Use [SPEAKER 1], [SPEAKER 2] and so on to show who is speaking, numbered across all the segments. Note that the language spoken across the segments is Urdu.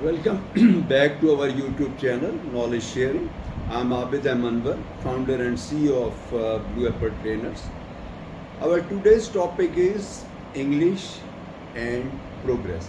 [SPEAKER 1] Welcome back to our YouTube channel, Knowledge Sharing. I'm Abid Amanwar, founder and CEO of Blue Apple Trainers. Our today's topic is English and Progress.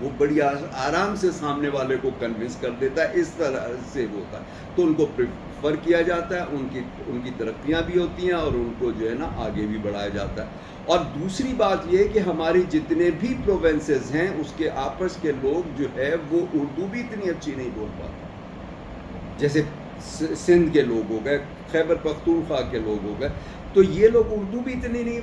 [SPEAKER 1] وہ بڑی آرام سے سامنے والے کو کنونس کر دیتا ہے، اس طرح سے وہ ہوتا ہے، تو ان کو پریفر کیا جاتا ہے، ان کی ترقیاں بھی ہوتی ہیں اور ان کو جو ہے نا آگے بھی بڑھایا جاتا ہے۔ اور دوسری بات یہ کہ ہماری جتنے بھی پروونسز ہیں اس کے آپس کے لوگ جو ہے وہ اردو بھی اتنی اچھی نہیں بول پاتے، جیسے سندھ کے لوگ ہو گئے، خیبر پختونخوا کے لوگ ہو گئے، تو یہ لوگ اردو بھی اتنی نہیں،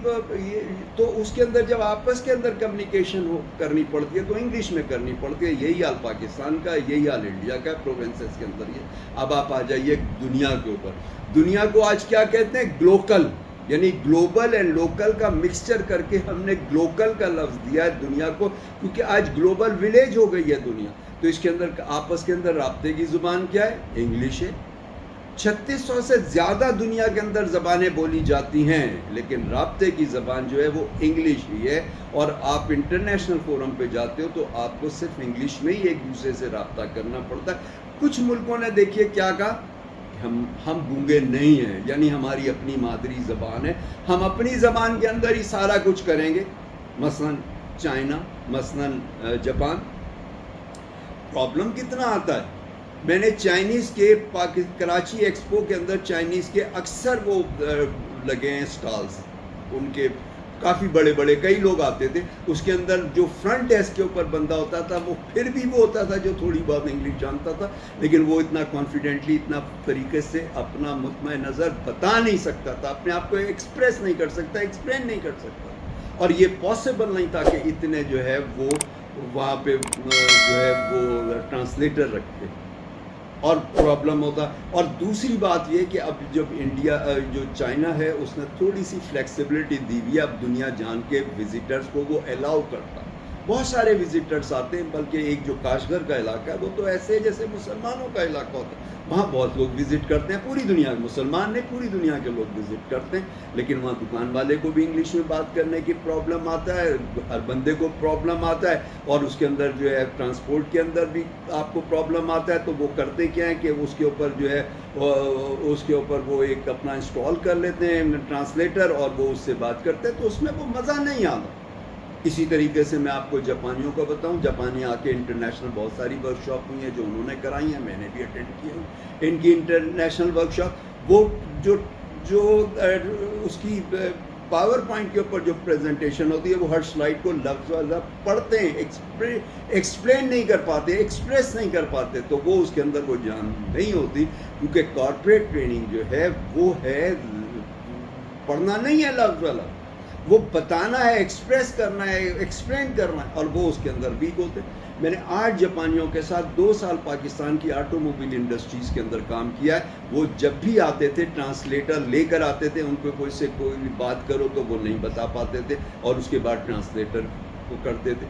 [SPEAKER 1] تو اس کے اندر جب آپس کے اندر کمیونیکیشن کرنی پڑتی ہے تو انگلش میں کرنی پڑتی ہے۔ یہی حال پاکستان کا، یہی حال انڈیا کا، پروونسز کے اندر یہ۔ اب آپ آ جائیے دنیا کے اوپر، دنیا کو آج کیا کہتے ہیں؟ گلوکل، یعنی گلوبل اینڈ لوکل کا مکسچر کر کے ہم نے گلوکل کا لفظ دیا ہے دنیا کو، کیونکہ آج گلوبل ولیج ہو گئی ہے دنیا، تو اس کے اندر آپس کے اندر رابطے کی زبان کیا ہے؟ انگلش ہے۔ 3600 سے زیادہ دنیا کے اندر زبانیں بولی جاتی ہیں، لیکن رابطے کی زبان جو ہے وہ انگلش ہی ہے، اور آپ انٹرنیشنل فورم پہ جاتے ہو تو آپ کو صرف انگلش میں ہی ایک دوسرے سے رابطہ کرنا پڑتا ہے۔ کچھ ملکوں نے دیکھیے کیا کہا، ہم گونگے نہیں ہیں، یعنی ہماری اپنی مادری زبان ہے، ہم اپنی زبان کے اندر ہی سارا کچھ کریں گے، مثلا چائنا، مثلا جاپان۔ پرابلم کتنا آتا ہے، میں نے چائنیز کے کراچی ایکسپو کے اندر چائنیز کے اکثر وہ لگے ہیں سٹالز، ان کے کافی بڑے بڑے کئی لوگ آتے تھے، اس کے اندر جو فرنٹ ڈیسک کے اوپر بندہ ہوتا تھا وہ پھر بھی وہ ہوتا تھا جو تھوڑی بہت انگلش جانتا تھا، لیکن وہ اتنا کانفیڈنٹلی، اتنا طریقے سے اپنا مطمع نظر بتا نہیں سکتا تھا، اپنے آپ کو ایکسپریس نہیں کر سکتا، ایکسپلین نہیں کر سکتا، اور یہ پاسبل نہیں تھا کہ اتنے جو ہے وہ وہاں پہ جو ہے وہ ٹرانسلیٹر رکھتے، اور پرابلم ہوتا۔ اور دوسری بات یہ کہ اب جب انڈیا جو چائنا ہے اس نے تھوڑی سی فلیکسیبلٹی دی ہوئی ہے، اب دنیا جان کے وزٹرز کو وہ الاؤ کرتا ہے، بہت سارے وزٹرز آتے ہیں، بلکہ ایک جو کاشغر کا علاقہ ہے وہ تو ایسے جیسے مسلمانوں کا علاقہ ہوتا ہے، وہاں بہت لوگ وزٹ کرتے ہیں، پوری دنیا کے مسلمان نہیں، پوری دنیا کے لوگ وزٹ کرتے ہیں، لیکن وہاں دکان والے کو بھی انگلش میں بات کرنے کی پرابلم آتا ہے، ہر بندے کو پرابلم آتا ہے، اور اس کے اندر جو ہے ٹرانسپورٹ کے اندر بھی آپ کو پرابلم آتا ہے، تو وہ کرتے کیا ہیں کہ اس کے اوپر جو ہے اس کے اوپر وہ ایک اپنا انسٹال کر لیتے ہیں ٹرانسلیٹر، اور وہ اس سے بات کرتے ہیں، تو اس میں وہ مزہ نہیں آتا۔ اسی طریقے سے میں آپ کو جاپانیوں کا بتاؤں، جاپانی آ کے انٹرنیشنل بہت ساری ورک شاپ ہوئی ہیں جو انہوں نے کرائی ہیں، میں نے بھی اٹینڈ کی ہیں ان کی انٹرنیشنل ورک شاپ، وہ جو اس کی پاور پوائنٹ کے اوپر جو پریزنٹیشن ہوتی ہے وہ ہر سلائڈ کو لفظ لفظ پڑھتے ہیں، ایکسپلین نہیں کر پاتے، ایکسپریس نہیں کر پاتے، تو وہ اس کے اندر وہ جان نہیں ہوتی، کیونکہ کارپوریٹ ٹریننگ جو ہے وہ ہے پڑھنا نہیں ہے لفظ لفظ، وہ بتانا ہے، ایکسپریس کرنا ہے، ایکسپلین کرنا ہے، اور وہ اس کے اندر ویک ہوتے ہیں۔ میں نے 8 جاپانیوں کے ساتھ 2 سال پاکستان کی آٹو موبائل انڈسٹریز کے اندر کام کیا ہے، وہ جب بھی آتے تھے ٹرانسلیٹر لے کر آتے تھے، ان کو کوئی بھی بات کرو تو وہ نہیں بتا پاتے تھے، اور اس کے بعد ٹرانسلیٹر کو کرتے تھے،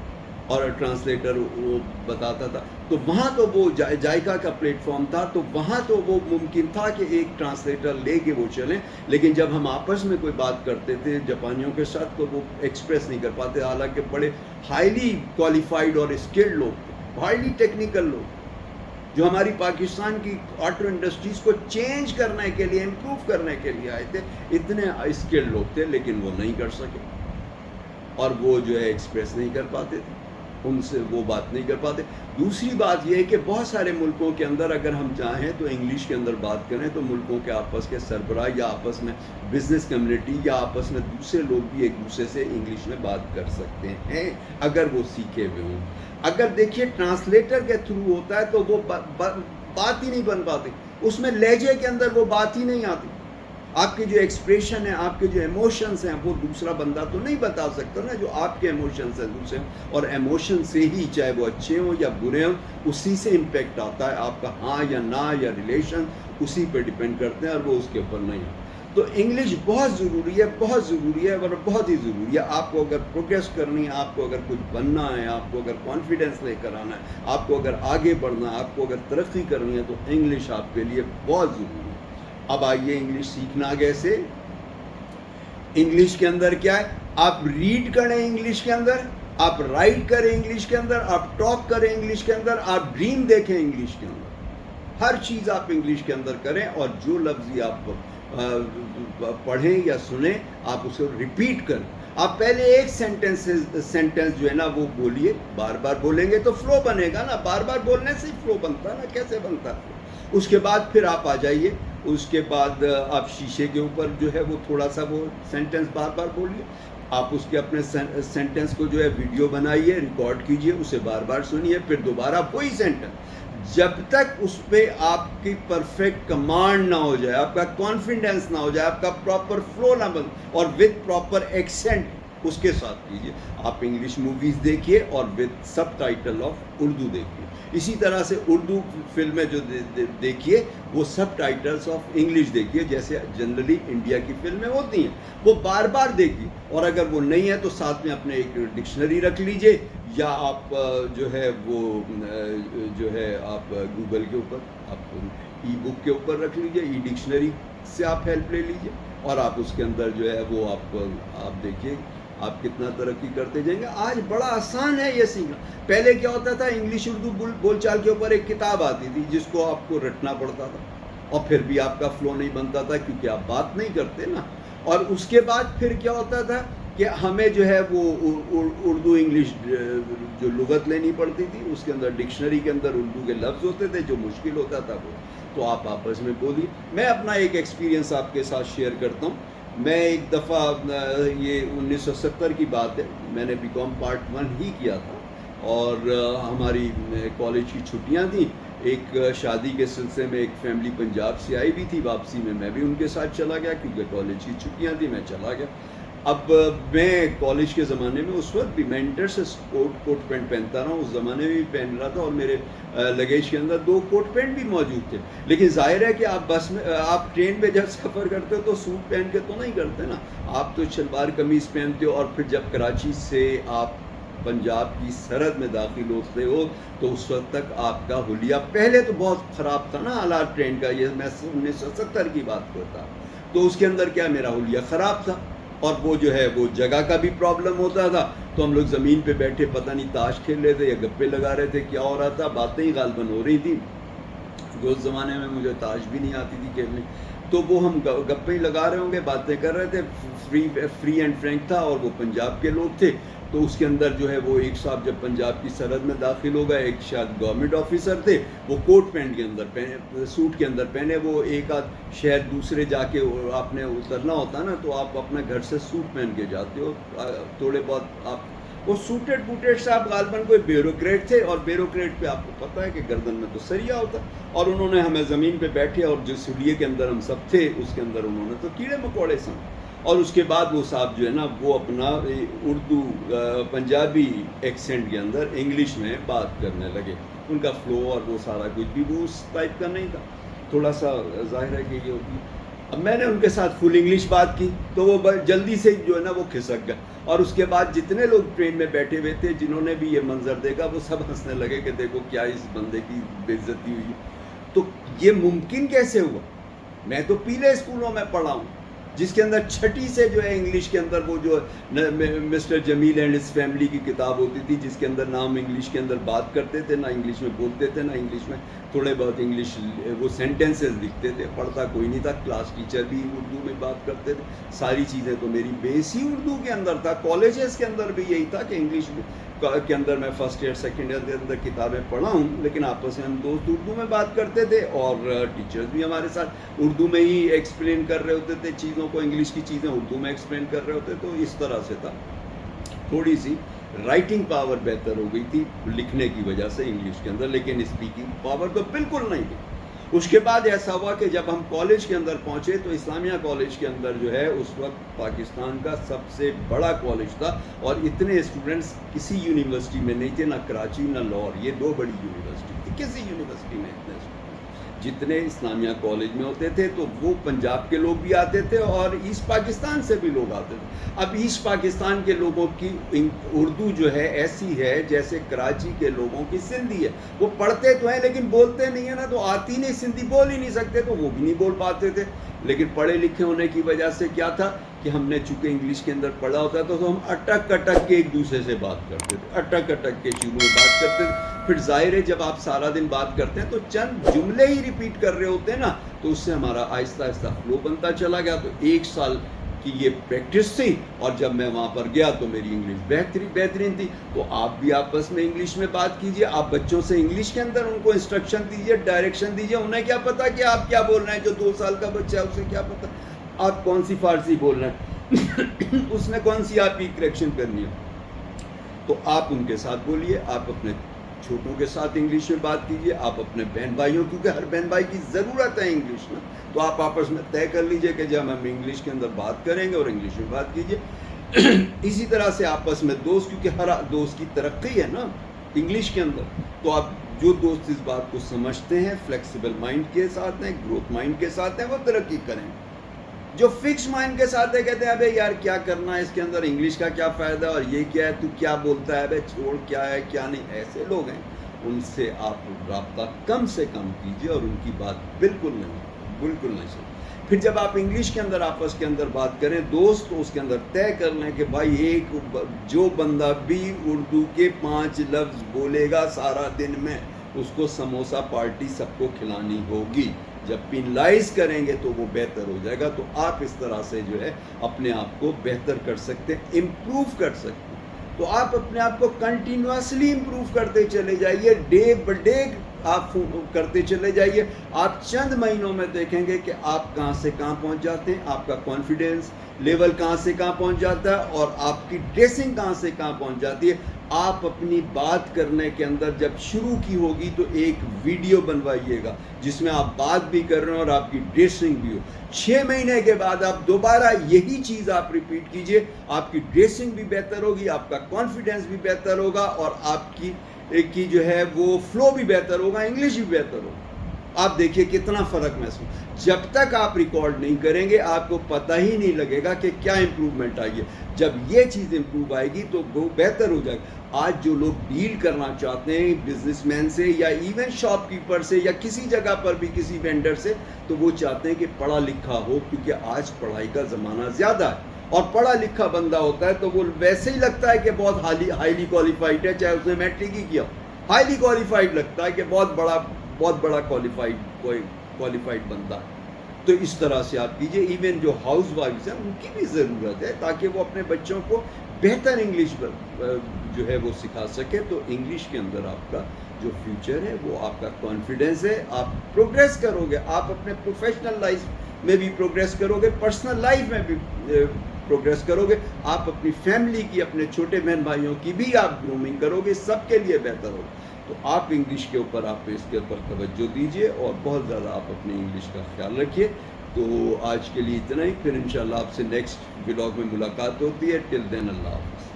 [SPEAKER 1] اور ٹرانسلیٹر وہ بتاتا تھا، تو وہاں تو وہ جائکا کا پلیٹ فارم تھا، تو وہاں تو وہ ممکن تھا کہ ایک ٹرانسلیٹر لے کے وہ چلیں، لیکن جب ہم آپس میں کوئی بات کرتے تھے جاپانیوں کے ساتھ تو وہ ایکسپریس نہیں کر پاتے، حالانکہ بڑے ہائیلی کوالیفائڈ اور اسکلڈ لوگ تھے، ہائیلی ٹیکنیکل لوگ، جو ہماری پاکستان کی آٹو انڈسٹریز کو چینج کرنے کے لیے، امپروو کرنے کے لیے آئے تھے، اتنے اسکلڈ لوگ تھے، لیکن وہ نہیں کر سکے، اور وہ جو ہے ایکسپریس نہیں کر پاتے تھے، ان سے وہ بات نہیں کر پاتے۔ دوسری بات یہ ہے کہ بہت سارے ملکوں کے اندر اگر ہم چاہیں تو انگلش کے اندر بات کریں تو ملکوں کے آپس کے سربراہ یا آپس میں بزنس کمیونٹی یا آپس میں دوسرے لوگ بھی ایک دوسرے سے انگلش میں بات کر سکتے ہیں اگر وہ سیکھے ہوئے ہوں۔ اگر دیکھیے ٹرانسلیٹر کے تھرو ہوتا ہے تو وہ بات ہی نہیں بن پاتی، اس میں لہجے کے اندر وہ بات ہی نہیں آتی، آپ کی جو ایکسپریشن ہے، آپ کے جو ایموشنز ہیں وہ دوسرا بندہ تو نہیں بتا سکتا نا، جو آپ کے ایموشنز ہیں دوسرے، اور ایموشن سے ہی چاہے وہ اچھے ہوں یا برے ہوں اسی سے امپیکٹ آتا ہے، آپ کا ہاں یا نہ یا ریلیشن اسی پہ ڈیپینڈ کرتے ہیں، اور وہ اس کے اوپر نہیں ہے۔ تو انگلش بہت ضروری ہے، بہت ضروری ہے، اور بہت ہی ضروری ہے۔ آپ کو اگر پروگریس کرنی ہے، آپ کو اگر کچھ بننا ہے، آپ کو اگر کانفیڈنس لے کر آنا ہے، آپ کو اگر آگے بڑھنا ہے، آپ کو اگر ترقی کرنی ہے، تو انگلش آپ کے لیے بہت ضروری ہے۔ اب آئیے انگلش سیکھنا کیسے؟ انگلش کے اندر کیا ہے، آپ ریڈ کریں انگلش کے اندر، آپ رائٹ کریں انگلش کے اندر، آپ ٹاک کریں انگلش کے اندر، آپ ڈریم دیکھیں انگلش کے اندر۔ ہر چیز آپ انگلش کے اندر کریں اور جو لفظ آپ پڑھیں یا سنیں آپ اسے ریپیٹ کریں. آپ پہلے ایک سینٹنس جو ہے نا وہ بولیے, بار بار بولیں گے تو فلو بنے گا نا, بار بار بولنے سے فلو بنتا نا, کیسے بنتا ہے. اس کے بعد پھر آپ آ جائیے, اس کے بعد آپ شیشے کے اوپر جو ہے وہ تھوڑا سا وہ سینٹنس بار بار بولیے. آپ اس کے اپنے سینٹنس کو جو ہے ویڈیو بنائیے, ریکارڈ کیجئے, اسے بار بار سنیے, پھر دوبارہ وہی سینٹنس, جب تک اس پہ آپ کی پرفیکٹ کمانڈ نہ ہو جائے, آپ کا کانفیڈنس نہ ہو جائے, آپ کا پراپر فلو نہ بن, اور وتھ پراپر ایکسینٹ اس کے ساتھ کیجیے. آپ انگلش موویز دیکھیے اور with sub title of Urdu دیکھیے. اسی طرح سے اردو فلمیں جو دیکھیے وہ سب ٹائٹلس آف انگلش دیکھیے, جیسے جنرلی انڈیا کی فلمیں ہوتی ہیں, وہ بار بار دیکھیے. اور اگر وہ نہیں ہے تو ساتھ میں اپنے ایک ڈکشنری رکھ لیجئے, یا آپ جو ہے وہ جو ہے آپ گوگل کے اوپر آپ ای بک کے اوپر رکھ لیجئے, ای ڈکشنری سے آپ ہیلپ لے لیجئے, اور آپ اس کے اندر جو ہے وہ آپ دیکھیے آپ کتنا ترقی کرتے جائیں گے. آج بڑا آسان ہے یہ سیکھنا. پہلے کیا ہوتا تھا, انگلش اردو بول چال کے اوپر ایک کتاب آتی تھی جس کو آپ کو رٹنا پڑتا تھا, اور پھر بھی آپ کا فلو نہیں بنتا تھا کیونکہ آپ بات نہیں کرتے نا. اور اس کے بعد پھر کیا ہوتا تھا کہ ہمیں جو ہے وہ اردو انگلش جو لغت لینی پڑتی تھی, اس کے اندر ڈکشنری کے اندر اردو کے لفظ ہوتے تھے جو مشکل ہوتا تھا وہ تو آپ آپس میں بولیے. میں اپنا ایک ایکسپیرینس آپ کے ساتھ شیئر کرتا ہوں. میں ایک دفعہ یہ 1970 کی بات ہے, میں نے بی کام پارٹ 1 ہی کیا تھا, اور ہماری کالج کی چھٹیاں تھیں. ایک شادی کے سلسلے میں ایک فیملی پنجاب سے آئی بھی تھی, واپسی میں بھی ان کے ساتھ چلا گیا کیونکہ کالج کی چھٹیاں تھیں, میں چلا گیا. اب میں کالج کے زمانے میں اس وقت بھی میں انٹر سے کوٹ پینٹ پہنتا رہا ہوں, اس زمانے میں بھی پہن رہا تھا, اور میرے لگیج کے اندر 2 کوٹ پینٹ بھی موجود تھے. لیکن ظاہر ہے کہ آپ بس میں آپ ٹرین میں جب سفر کرتے ہو تو سوٹ پہن کے تو نہیں کرتے نا, آپ تو شلوار قمیض پہنتے ہو. اور پھر جب کراچی سے آپ پنجاب کی سرحد میں داخل ہوتے ہو تو اس وقت تک آپ کا حلیہ پہلے تو بہت خراب تھا نا حالات ٹرین کا, یہ میں 1970 کی بات کرتا, تو اس کے اندر کیا میرا حلیہ خراب تھا, اور وہ جو ہے وہ جگہ کا بھی پرابلم ہوتا تھا. تو ہم لوگ زمین پہ بیٹھے پتہ نہیں تاش کھیل رہے تھے یا گپے لگا رہے تھے, کیا ہو رہا تھا, باتیں ہی غالباً ہو رہی تھی. جو اس زمانے میں مجھے تاش بھی نہیں آتی تھی کھیلنے, تو وہ ہم گپے ہی لگا رہے ہوں گے, باتیں کر رہے تھے. فری اینڈ فرینک تھا, اور وہ پنجاب کے لوگ تھے. تو اس کے اندر جو ہے وہ ایک صاحب جب پنجاب کی سرحد میں داخل ہو گئے, ایک شاید گورنمنٹ آفیسر تھے, وہ کوٹ پینٹ کے اندر پہنے, سوٹ کے اندر پہنے. وہ ایک آدھ شہر دوسرے جا کے آپ نے اترنا ہوتا نا, تو آپ اپنے گھر سے سوٹ پہن کے جاتے ہو تھوڑے بہت. آپ وہ سوٹیڈ بوٹیڈ سے آپ غالباً کوئی بیوروکریٹ تھے, اور بیوروکریٹ پہ آپ کو پتہ ہے کہ گردن میں تو سریا ہوتا, اور انہوں نے ہمیں زمین پہ بیٹھے, اور جس حلیے کے اندر ہم سب تھے اس کے اندر انہوں نے تو کیڑے مکوڑے سن. اور اس کے بعد وہ صاحب جو ہے نا وہ اپنا اردو پنجابی ایکسینٹ کے اندر انگلش میں بات کرنے لگے. ان کا فلو اور وہ سارا کچھ بھی وہ اس ٹائپ کا نہیں تھا, تھوڑا سا ظاہر ہے کہ یہ ہوتی. اب میں نے ان کے ساتھ فل انگلش بات کی تو وہ جلدی سے جو ہے نا وہ کھسک گئے. اور اس کے بعد جتنے لوگ ٹرین میں بیٹھے ہوئے تھے جنہوں نے بھی یہ منظر دیکھا وہ سب ہنسنے لگے کہ دیکھو کیا اس بندے کی بے عزتی ہوئی. تو یہ ممکن کیسے ہوا؟ میں تو پیلے اسکولوں میں پڑھا ہوں جس کے اندر چھٹی سے جو ہے انگلش کے اندر وہ جو مسٹر جمیل اینڈ اس فیملی کی کتاب ہوتی تھی, جس کے اندر نہ ہم انگلش کے اندر بات کرتے تھے, نہ انگلش میں بولتے تھے, نہ انگلش میں تھوڑے بہت انگلش وہ سینٹینسز لکھتے تھے. پڑھتا کوئی نہیں تھا, کلاس ٹیچر بھی اردو میں بات کرتے تھے. ساری چیزیں تو میری بیس ہی اردو کے اندر تھا. کالجز کے اندر بھی یہی تھا کہ انگلش کے اندر میں فرسٹ ایئر سیکنڈ ایئر کے اندر کتابیں پڑھا ہوں, لیکن آپس میں ہم دوست اردو میں بات کرتے تھے, اور ٹیچرز بھی ہمارے ساتھ اردو میں ہی ایکسپلین کر رہے ہوتے تھے چیزوں کو, انگلش کی چیزیں اردو میں ایکسپلین کر رہے ہوتے. تو اس طرح سے تھا. تھوڑی سی رائٹنگ پاور بہتر ہو گئی تھی لکھنے کی وجہ سے انگلش کے اندر, لیکن اسپیکنگ پاور تو بالکل نہیں تھی. اس کے بعد ایسا ہوا کہ جب ہم کالج کے اندر پہنچے تو اسلامیہ کالج کے اندر جو ہے اس وقت پاکستان کا سب سے بڑا کالج تھا, اور اتنے اسٹوڈنٹس کسی یونیورسٹی میں نہیں تھے, نہ کراچی نہ لاہور, یہ 2 بڑی یونیورسٹی تھی. کسی یونیورسٹی میں اتنے جتنے اسلامیہ کالج میں ہوتے تھے تو وہ پنجاب کے لوگ بھی آتے تھے اور ایسٹ پاکستان سے بھی لوگ آتے تھے. اب ایسٹ پاکستان کے لوگوں کی اردو جو ہے ایسی ہے جیسے کراچی کے لوگوں کی سندھی ہے. وہ پڑھتے تو ہیں لیکن بولتے نہیں ہیں نا, تو آتی نہیں, سندھی بول ہی نہیں سکتے, تو وہ بھی نہیں بول پاتے تھے. لیکن پڑھے لکھے ہونے کی وجہ سے کیا تھا کہ ہم نے چونکہ انگلش کے اندر پڑھا ہوتا تھا تو ہم اٹک اٹک کے ایک دوسرے سے بات کرتے تھے, اٹک اٹک کے شروع میں بات کرتے تھے. پھر ظاہر ہے جب آپ سارا دن بات کرتے ہیں تو چند جملے ہی ریپیٹ کر رہے ہوتے ہیں نا، تو اس سے ہمارا آہستہ آہستہ فلو بنتا چلا گیا. تو 1 سال کی یہ پریکٹس تھی، اور جب میں وہاں پر گیا تو میری انگلش بہترین تھی. تو آپ بھی آپس میں انگلش میں بات کیجئے، آپ بچوں سے انگلش کے اندر ان کو انسٹرکشن دیجئے، ڈائریکشن دیجئے. انہیں کیا پتا کہ آپ کیا بول رہے ہیں، جو 2 سال کا بچہ ہے اسے کیا پتا آپ کون سی فارسی بول رہے ہیں اس نے کون سی آپ کی کریکشن کرنی ہے. تو آپ ان کے ساتھ بولیے، آپ اپنے چھوٹوں کے ساتھ انگلش میں بات کیجئے، آپ اپنے بہن بھائیوں، کیونکہ ہر بہن بھائی کی ضرورت ہے انگلش میں، تو آپ آپس میں طے کر لیجئے کہ جب ہم انگلش کے اندر بات کریں گے اور انگلش میں بات کیجئے. اسی طرح سے آپس میں دوست، کیونکہ ہر دوست کی ترقی ہے نا انگلش کے اندر، تو آپ جو دوست اس بات کو سمجھتے ہیں، فلیکسیبل مائنڈ کے ساتھ ہیں، گروتھ مائنڈ کے ساتھ ہیں، وہ ترقی کریں. جو فکس مائنڈ کے ساتھ ہے، کہتے ہیں ابے یار کیا کرنا ہے اس کے اندر، انگلش کا کیا فائدہ اور یہ کیا ہے، تو کیا بولتا ہے، ابے چھوڑ کیا ہے کیا نہیں، ایسے لوگ ہیں. ان سے آپ رابطہ کم سے کم کیجئے اور ان کی بات بالکل نہیں سنیں. پھر جب آپ انگلش کے اندر آپس کے اندر بات کریں دوست، تو اس کے اندر طے کر لیں کہ بھائی جو بندہ بھی اردو کے 5 لفظ بولے گا سارا دن میں، اس کو سموسا پارٹی سب کو کھلانی ہوگی. جب پینلائز کریں گے تو وہ بہتر ہو جائے گا. تو آپ اس طرح سے جو ہے اپنے آپ کو بہتر کر سکتے ہیں، امپروو کر سکتے ہیں. تو آپ اپنے آپ کو کنٹینیوسلی امپروو کرتے چلے جائیے، ڈے بائی ڈے آپ کرتے چلے جائیے. آپ چند مہینوں میں دیکھیں گے کہ آپ کہاں سے کہاں پہنچ جاتے ہیں، آپ کا کانفیڈینس لیول کہاں سے کہاں پہنچ جاتا ہے، اور آپ کی ڈریسنگ کہاں سے کہاں پہنچ جاتی ہے. آپ اپنی بات کرنے کے اندر جب شروع کی ہوگی تو ایک ویڈیو بنوائیے گا جس میں آپ بات بھی کر رہے ہیں اور آپ کی ڈریسنگ بھی ہو. 6 مہینے کے بعد آپ دوبارہ یہی چیز آپ ریپیٹ کیجئے، آپ کی ڈریسنگ بھی بہتر ہوگی، آپ کا کانفیڈینس بھی بہتر ہوگا، اور آپ کی جو ہے وہ فلو بھی بہتر ہوگا، انگلش بھی بہتر ہوگا. آپ دیکھیے کتنا فرق محسوس. جب تک آپ ریکارڈ نہیں کریں گے آپ کو پتہ ہی نہیں لگے گا کہ کیا امپروومنٹ آئی ہے. جب یہ چیز امپروو آئے گی تو وہ بہتر ہو جائے گا. آج جو لوگ ڈیل کرنا چاہتے ہیں بزنس مین سے یا ایون شاپ کیپر سے یا کسی جگہ پر بھی کسی وینڈر سے، تو وہ چاہتے ہیں کہ پڑھا لکھا ہو، کیونکہ آج پڑھائی کا زمانہ زیادہ ہے. اور پڑھا لکھا بندہ ہوتا ہے تو وہ ویسے ہی لگتا ہے کہ بہت ہائیلی کوالیفائڈ ہے، چاہے اس نے میٹرک ہی کیا، ہائیلی کوالیفائڈ لگتا ہے کہ بہت بڑا کوالیفائڈ بندہ ہے. تو اس طرح سے آپ کیجئے. ایون جو ہاؤس وائفز ہیں ان کی بھی ضرورت ہے تاکہ وہ اپنے بچوں کو بہتر انگلش جو ہے وہ سکھا سکے. تو انگلش کے اندر آپ کا جو فیوچر ہے وہ آپ کا کانفیڈنس ہے. آپ پروگریس کرو گے، آپ اپنے پروفیشنل لائف میں بھی پروگریس کرو گے، پرسنل لائف میں بھی پروگریس کرو گے. آپ اپنی فیملی کی، اپنے چھوٹے بہن بھائیوں کی بھی آپ گرومنگ کرو گے، سب کے لیے بہتر ہوگا. تو آپ انگلش کے اوپر آپ اس کے اوپر توجہ دیجئے اور بہت زیادہ آپ اپنی انگلش کا خیال رکھیے. تو آج کے لیے اتنا ہی، پھر انشاءاللہ آپ سے نیکسٹ ولاگ میں ملاقات ہوتی ہے. ٹل دین اللہ حافظ.